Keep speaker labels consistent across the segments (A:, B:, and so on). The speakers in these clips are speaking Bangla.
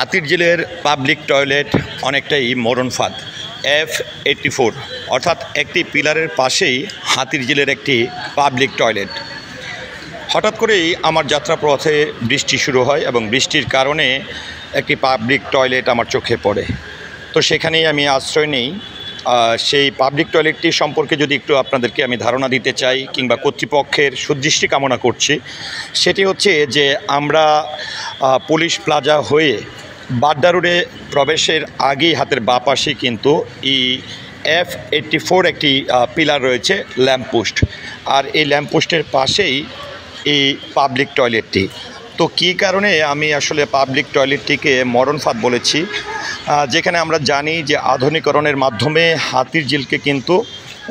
A: হাতিরঝিলের পাবলিক টয়লেট অনেকটাই মরণ ফাঁদ। F84 অর্থাৎ একটি পিলারের পাশেই হাতিরঝিলের একটি পাবলিক টয়লেট। হঠাৎ করেই আমার যাত্রাপথে বৃষ্টি শুরু হয় এবং বৃষ্টির কারণে একটি পাবলিক টয়লেট আমার চোখে পড়ে। তো সেখানেই আমি আশ্রয় নেই। সেই পাবলিক টয়লেটটি সম্পর্কে যদি একটু আপনাদেরকে আমি ধারণা দিতে চাই কিংবা কর্তৃপক্ষের সুদৃষ্টি কামনা করছি, সেটি হচ্ছে যে আমরা পুলিশ প্লাজা হয়ে বাড্ডা রোডে প্রবেশের আগেই হাতের বাঁ পাশে কিন্তু এই F84 একটি পিলার রয়েছে, ল্যাম্পপোস্ট। আর এই ল্যাম্পপোস্টের পাশেই এই পাবলিক টয়লেটটি। তো কী কারণে আমি আসলে পাবলিক টয়লেটটিকে মরণ ফাঁদ বলেছি, যেখানে আমরা জানি যে আধুনিকরণের মাধ্যমে হাতিরঝিলকে কিন্তু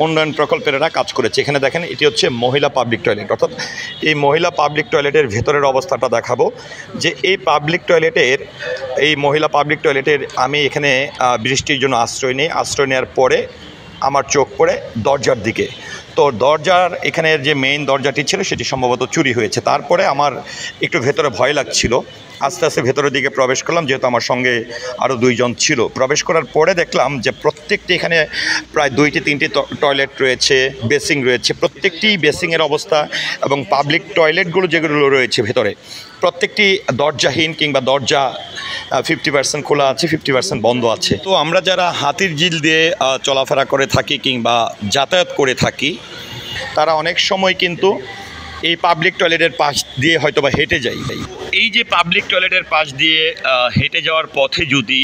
A: উন্নয়ন প্রকল্পেরা কাজ করেছে। এখানে দেখেন, এটি হচ্ছে মহিলা পাবলিক টয়লেট। অর্থাৎ এই মহিলা পাবলিক টয়লেটের ভেতরের অবস্থাটা দেখাবো যে এই মহিলা পাবলিক টয়লেটের আমি এখানে বৃষ্টির জন্য আশ্রয় নিই। আশ্রয় নেওয়ার পরে আমার চোখ পড়ে দরজার দিকে। তো দরজার এখানের যে মেইন দরজাটি ছিল সেটি সম্ভবত চুরি হয়েছে। তারপরে আমার একটু ভেতরে ভয় লাগছিল। আস্তে আস্তে ভেতরের দিকে প্রবেশ করলাম, যেহেতু আমার সঙ্গে আরও দুইজন ছিল। প্রবেশ করার পরে দেখলাম যে প্রত্যেকটি এখানে প্রায় 2-3টি টয়লেট রয়েছে, বেসিং রয়েছে। প্রত্যেকটি বেসিংয়ের অবস্থা এবং পাবলিক টয়লেটগুলো যেগুলো রয়েছে ভেতরে, প্রত্যেকটি দরজাহীন কিংবা দরজা 50% খোলা আছে, 50% বন্ধ আছে। তো আমরা যারা হাতিরঝিল দিয়ে চলাফেরা করে থাকি কিংবা যাতায়াত করে থাকি, তারা অনেক সময় কিন্তু এই পাবলিক টয়লেটের পাশ দিয়ে হয়তো বা হেঁটে যাই। এই যে পাবলিক টয়লেটের পাশ দিয়ে হেঁটে যাওয়ার পথে যদি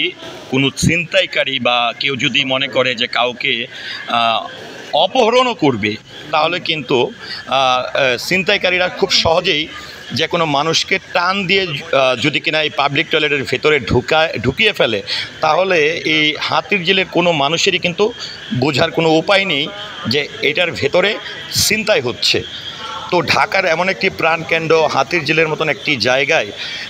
A: কোনো ছিনতাইকারী বা কেউ যদি মনে করে যে কাউকে অপহরণও করবে, তাহলে কিন্তু ছিনতাইকারীরা খুব সহজেই যে কোনো মানুষকে টান দিয়ে যদি কিনা এই পাবলিক টয়লেটের ভেতরে ঢুকিয়ে ফেলে, তাহলে এই হাতিরঝিলের কোনো মানুষেরই কিন্তু বোঝার কোনো উপায় নেই যে এটার ভেতরে ছিনতাই হচ্ছে। তো ঢাকার এমন একটি প্রাণকেন্দ্র হাতিরঝিলের মতন একটি জায়গায়,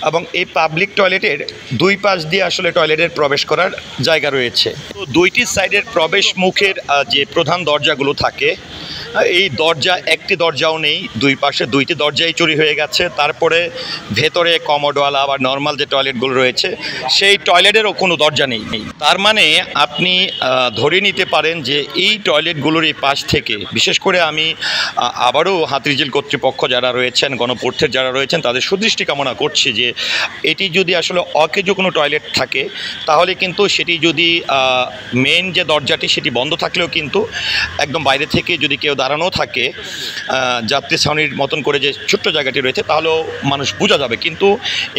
A: এবং এই পাবলিক টয়লেটের দুই পাশ দিয়ে আসলে টয়লেটের প্রবেশ করার জায়গা রয়েছে। তো দুইটি সাইডের প্রবেশ মুখের যে প্রধান দরজাগুলো থাকে, এই একটি দরজাও নেই, দুই পাশে দুইটি দরজাই চুরি হয়ে গেছে। তারপরে ভেতরে কমোডওয়ালা বা নর্মাল যে টয়লেটগুলো রয়েছে, সেই টয়লেটেরও কোনো দরজা নেই। তার মানে আপনি ধরে নিতে পারেন যে এই টয়লেটগুলোর এই পাশ থেকে, বিশেষ করে আমি আবারও হাতিরঝিল কর্তৃপক্ষ যারা রয়েছেন, গণপূর্তের যারা রয়েছেন, তাদের সুদৃষ্টি কামনা করছি যে এটি যদি আসলে অকেজো কোনো টয়লেট থাকে, তাহলে কিন্তু সেটি যদি মেন যে দরজাটি সেটি বন্ধ থাকলেও কিন্তু একদম বাইরে থেকে যদি কেউ দাঁড়ানো থাকে যাত্রী ছাউনির মতন করে যে ছোট্ট জায়গাটি রয়েছে, তাহলেও মানুষ বোঝা যাবে। কিন্তু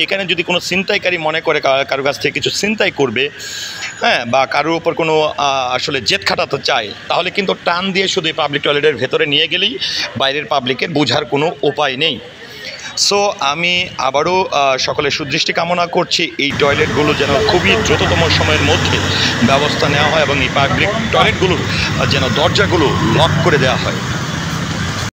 A: এখানে যদি কোনো ছিনতাইকারী মনে করে কারো কাছ থেকে কিছু ছিনতাই করবে, বা কারোর উপর কোনো আসলে জেদ খাটাতে চায়, তাহলে কিন্তু টান দিয়ে শুধু এই পাবলিক টয়লেটের ভেতরে নিয়ে গেলেই বাইরের পাবলিকের বোঝার কোনো উপায় নেই। সো আমি আবারও সকলের সুদৃষ্টি কামনা করছি এই টয়লেটগুলো যেন খুবই দ্রুততম সময়ের মধ্যে ব্যবস্থা নেওয়া হয় এবং এই পাবলিক টয়লেটগুলোর যেন দরজাগুলো লক করে দেওয়া হয়।